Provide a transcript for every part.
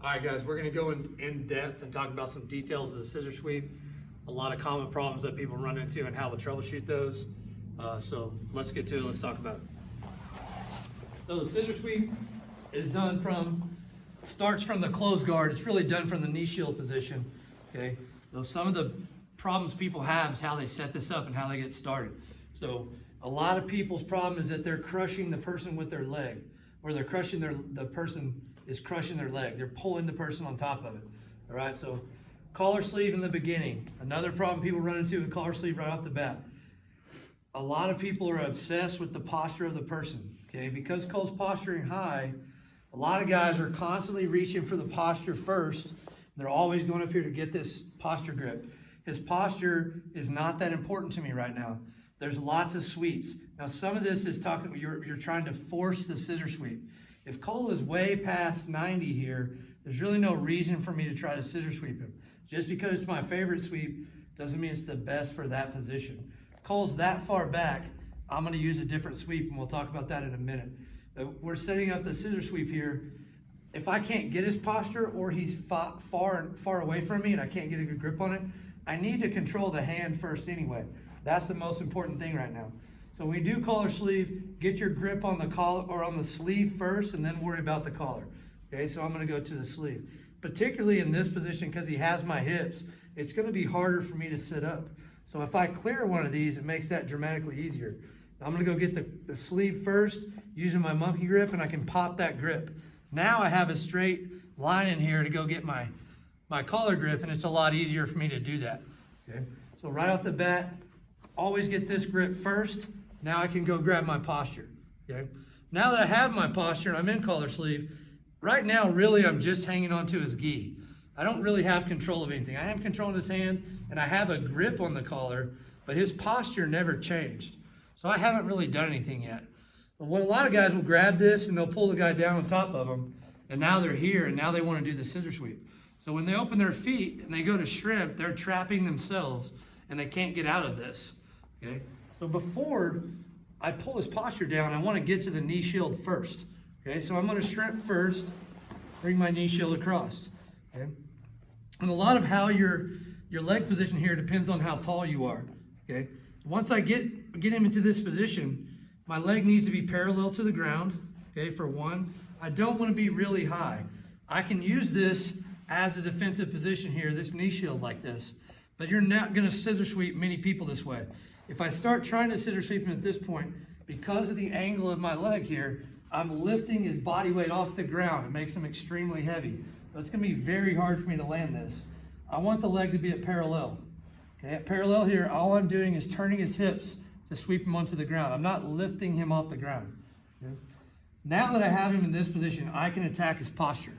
All right, guys, we're going to go in depth and talk about some details of the scissor sweep, a lot of common problems that people run into and how to troubleshoot those. So let's get to it. Let's talk about it. So the scissor sweep is done starts from the closed guard. It's really done from the knee shield position. Okay. So some of the problems people have is how they set this up and how they get started. So a lot of people's problem is that they're crushing the person with their leg, or they're crushing the person is crushing their leg. They're pulling the person on top of it. All right, so collar sleeve in the beginning. Another problem people run into with collar sleeve right off the bat. A lot of people are obsessed with the posture of the person. Okay, because Cole's posturing high, a lot of guys are constantly reaching for the posture first. They're always going up here to get this posture grip. His posture is not that important to me right now. There's lots of sweeps. Now, some of this is talking, you're trying to force the scissor sweep. If Cole is way past 90 here, there's really no reason for me to try to scissor sweep him. Just because it's my favorite sweep doesn't mean it's the best for that position. Cole's that far back, I'm going to use a different sweep, and we'll talk about that in a minute. We're setting up the scissor sweep here. If I can't get his posture, or he's far away from me and I can't get a good grip on it, I need to control the hand first anyway. That's the most important thing right now. So when we do collar sleeve, get your grip on the collar or on the sleeve first, and then worry about the collar. Okay, so I'm going to go to the sleeve. Particularly in this position, because he has my hips, it's going to be harder for me to sit up. So if I clear one of these, it makes that dramatically easier. I'm going to go get the sleeve first, using my monkey grip, and I can pop that grip. Now I have a straight line in here to go get my collar grip, and it's a lot easier for me to do that. Okay, so right off the bat, always get this grip first. Now I can go grab my posture. Okay, now that I have my posture and I'm in collar sleeve, right now really I'm just hanging onto his gi. I don't really have control of anything. I have control in his hand and I have a grip on the collar, but his posture never changed. So I haven't really done anything yet. But what a lot of guys will grab this and they'll pull the guy down on top of them, and now they're here and now they want to do the scissor sweep. So when they open their feet and they go to shrimp, they're trapping themselves and they can't get out of this. Okay, so before I pull his posture down, I want to get to the knee shield first. Okay, so I'm going to shrimp first, bring my knee shield across. Okay, and a lot of how your leg position here depends on how tall you are. Okay, once I get him into this position, my leg needs to be parallel to the ground. Okay, for one, I don't want to be really high. I can use this as a defensive position here, this knee shield like this, but you're not going to scissor sweep many people this way. If I start trying to scissor sweep him at this point, because of the angle of my leg here, I'm lifting his body weight off the ground. It makes him extremely heavy. So it's going to be very hard for me to land this. I want the leg to be at parallel. Okay, at parallel here, all I'm doing is turning his hips to sweep him onto the ground. I'm not lifting him off the ground. Okay? Now that I have him in this position, I can attack his posture.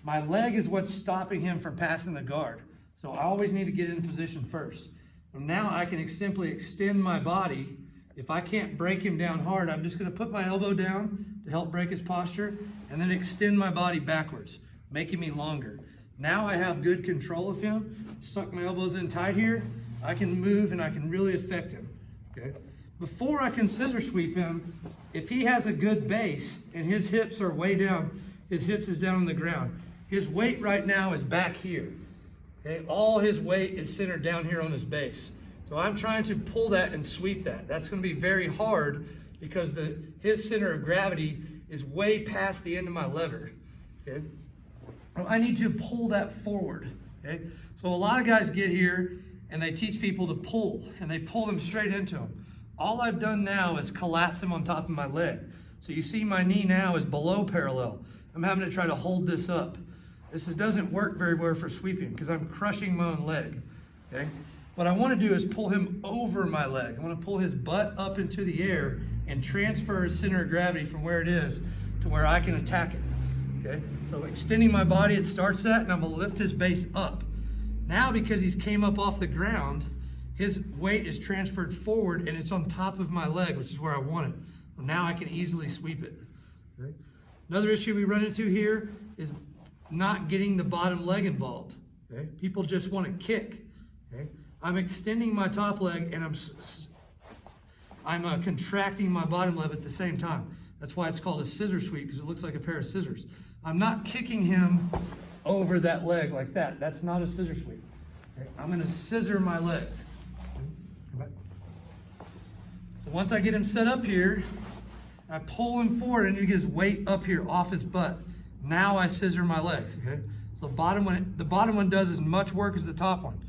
My leg is what's stopping him from passing the guard. So I always need to get in position first. And now I can simply extend my body. If I can't break him down hard, I'm just going to put my elbow down to help break his posture, and then extend my body backwards, making me longer. Now I have good control of him. Suck my elbows in tight here. I can move and I can really affect him. Okay. Before I can scissor sweep him, if he has a good base and his hips are way down, his hips is down on the ground. His weight right now is back here. Okay, all his weight is centered down here on his base. So I'm trying to pull that and sweep that. That's going to be very hard because his center of gravity is way past the end of my lever. Okay, well, I need to pull that forward. Okay, so a lot of guys get here and they teach people to pull, and they pull them straight into them. All I've done now is collapse him on top of my leg. So you see my knee now is below parallel. I'm having to try to hold this up. This doesn't work very well for sweeping because I'm crushing my own leg. Okay? What I want to do is pull him over my leg. I want to pull his butt up into the air and transfer his center of gravity from where it is to where I can attack it. Okay? So extending my body, it starts that, and I'm going to lift his base up. Now, because he's came up off the ground, his weight is transferred forward and it's on top of my leg, which is where I want it. Well, now I can easily sweep it. Okay? Another issue we run into here is not getting the bottom leg involved. Okay? People just want to kick. Okay? I'm extending my top leg and I'm contracting my bottom leg at the same time. That's why it's called a scissor sweep, because it looks like a pair of scissors. I'm not kicking him over that leg like that. That's not a scissor sweep. Okay? I'm gonna scissor my legs. Okay. So once I get him set up here, I pull him forward and you get his weight up here off his butt. Now I scissor my legs, okay? So the bottom one does as much work as the top one.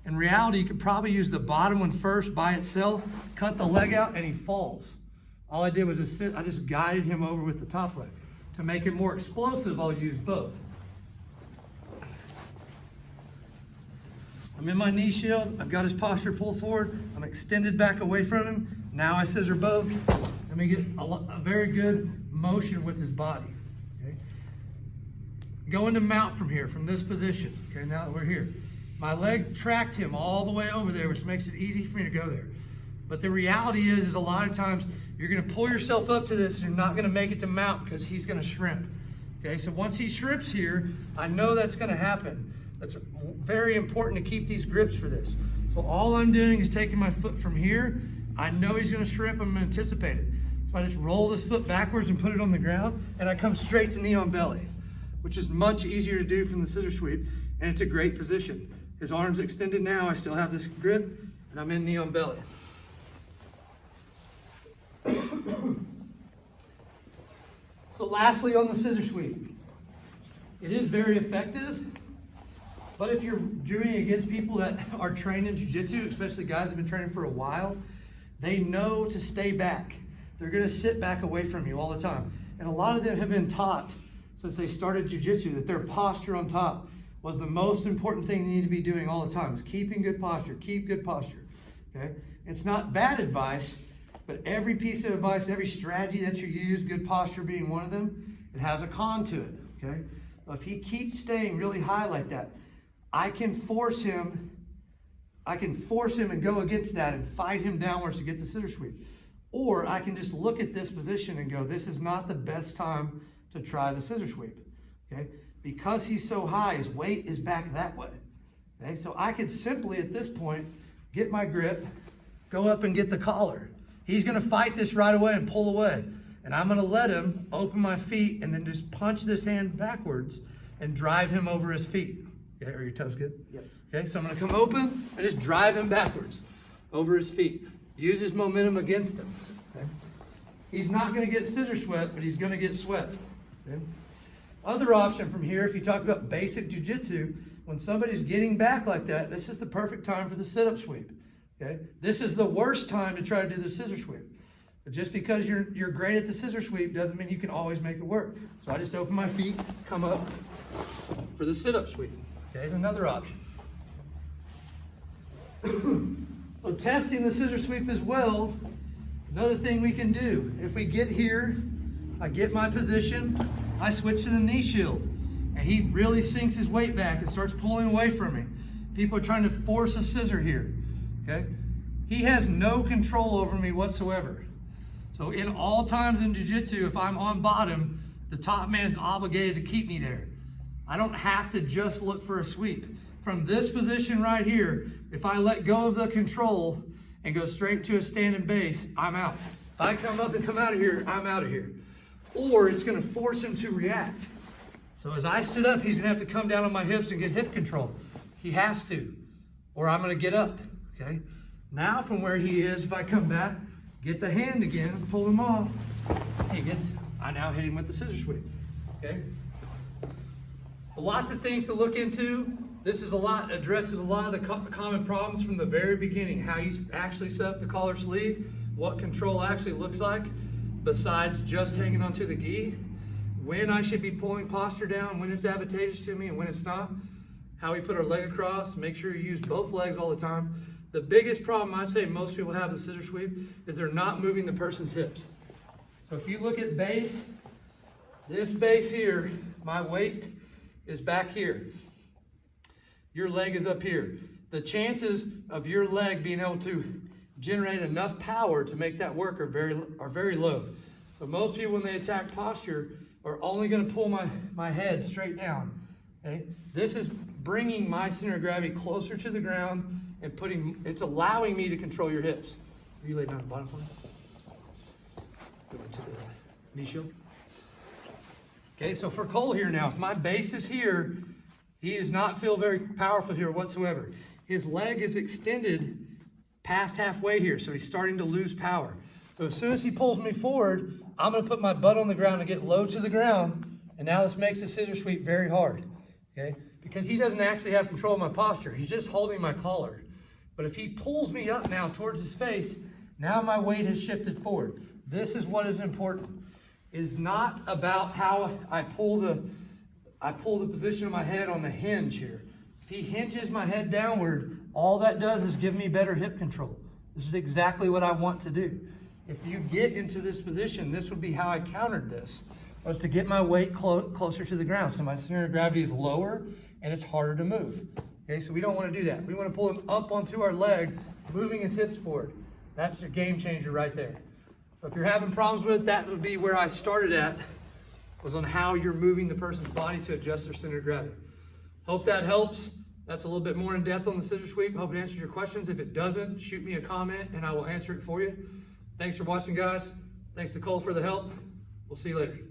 In reality, you could probably use the bottom one first by itself, cut the leg out, and he falls. All I did was I just guided him over with the top leg. To make it more explosive, I'll use both. I'm in my knee shield, I've got his posture pulled forward, I'm extended back away from him. Now I scissor both. Let me get a very good motion with his body. Okay? Going to mount from here, from this position. Okay, now that we're here. My leg tracked him all the way over there, which makes it easy for me to go there. But the reality is a lot of times you're gonna pull yourself up to this and you're not gonna make it to mount because he's gonna shrimp. Okay, so once he shrimps here, I know that's gonna happen. That's very important to keep these grips for this. So all I'm doing is taking my foot from here. I know he's gonna shrimp, I'm gonna anticipate it. So I just roll this foot backwards and put it on the ground, and I come straight to knee on belly, which is much easier to do from the scissor sweep, and it's a great position. His arm's extended now, I still have this grip, and I'm in knee on belly. So lastly on the scissor sweep, it is very effective, but if you're doing against people that are trained in jiu-jitsu, especially guys that have been training for a while, they know to stay back. They're gonna sit back away from you all the time. And a lot of them have been taught since they started jiu-jitsu that their posture on top was the most important thing they need to be doing all the time, is keeping good posture, keep good posture, okay? It's not bad advice, but every piece of advice, every strategy that you use, good posture being one of them, it has a con to it, okay? If he keeps staying really high like that, I can force him and go against that and fight him downwards to get the scissor sweep. Or I can just look at this position and go, this is not the best time to try the scissor sweep, okay? Because he's so high, his weight is back that way, okay? So I could simply, at this point, get my grip, go up and get the collar. He's gonna fight this right away and pull away. And I'm gonna let him open my feet and then just punch this hand backwards and drive him over his feet. Okay, are your toes good? Yep. Okay, so I'm gonna come open and just drive him backwards over his feet. Use his momentum against him. Okay? He's not gonna get scissor swept, but he's gonna get swept. Okay? Other option from here, if you talk about basic jiu-jitsu, when somebody's getting back like that, this is the perfect time for the sit-up sweep. Okay? This is the worst time to try to do the scissor sweep. But just because you're great at the scissor sweep doesn't mean you can always make it work. So I just open my feet, come up for the sit-up sweep. Okay, here's another option. So testing the scissor sweep as well, another thing we can do. If we get here, I get my position, I switch to the knee shield, and he really sinks his weight back and starts pulling away from me. People are trying to force a scissor here, okay? He has no control over me whatsoever. So in all times in jiu-jitsu, if I'm on bottom, the top man's obligated to keep me there. I don't have to just look for a sweep. From this position right here, if I let go of the control and go straight to a standing base, I'm out. If I come up and come out of here, I'm out of here. Or it's gonna force him to react. So as I sit up, he's gonna have to come down on my hips and get hip control. He has to, or I'm gonna get up, okay? Now from where he is, if I come back, get the hand again, pull him off, I now hit him with the scissor sweep, okay? Lots of things to look into. This is addresses a lot of the common problems from the very beginning. How you actually set up the collar sleeve, what control actually looks like, besides just hanging onto the gi, when I should be pulling posture down, when it's advantageous to me and when it's not, how we put our leg across, make sure you use both legs all the time. The biggest problem I'd say most people have with scissor sweep is they're not moving the person's hips. So if you look at base, this base here, my weight is back here. Your leg is up here. The chances of your leg being able to generate enough power to make that work are very low. So most people, when they attack posture, are only going to pull my head straight down. Okay? This is bringing my center of gravity closer to the ground and it's allowing me to control your hips. You lay down the bottom for me. Go into the knee shield. Okay, so for Cole here now, if my base is here, He does not feel very powerful here whatsoever. His leg is extended past halfway here, so he's starting to lose power. So as soon as he pulls me forward, I'm gonna put my butt on the ground and get low to the ground, and now this makes the scissor sweep very hard, okay? Because he doesn't actually have control of my posture. He's just holding my collar. But if he pulls me up now towards his face, now my weight has shifted forward. This is what is important. It is not about how I pull the position of my head on the hinge here. If he hinges my head downward, all that does is give me better hip control. This is exactly what I want to do. If you get into this position, this would be how I countered this, was to get my weight closer to the ground. So my center of gravity is lower and it's harder to move. Okay, so we don't want to do that. We want to pull him up onto our leg, moving his hips forward. That's a game changer right there. So if you're having problems with it, that would be where I started at, was on how you're moving the person's body to adjust their center of gravity. Hope that helps. That's a little bit more in depth on the scissor sweep. Hope it answers your questions. If it doesn't, shoot me a comment and I will answer it for you. Thanks for watching, guys. Thanks to Cole for the help. We'll see you later.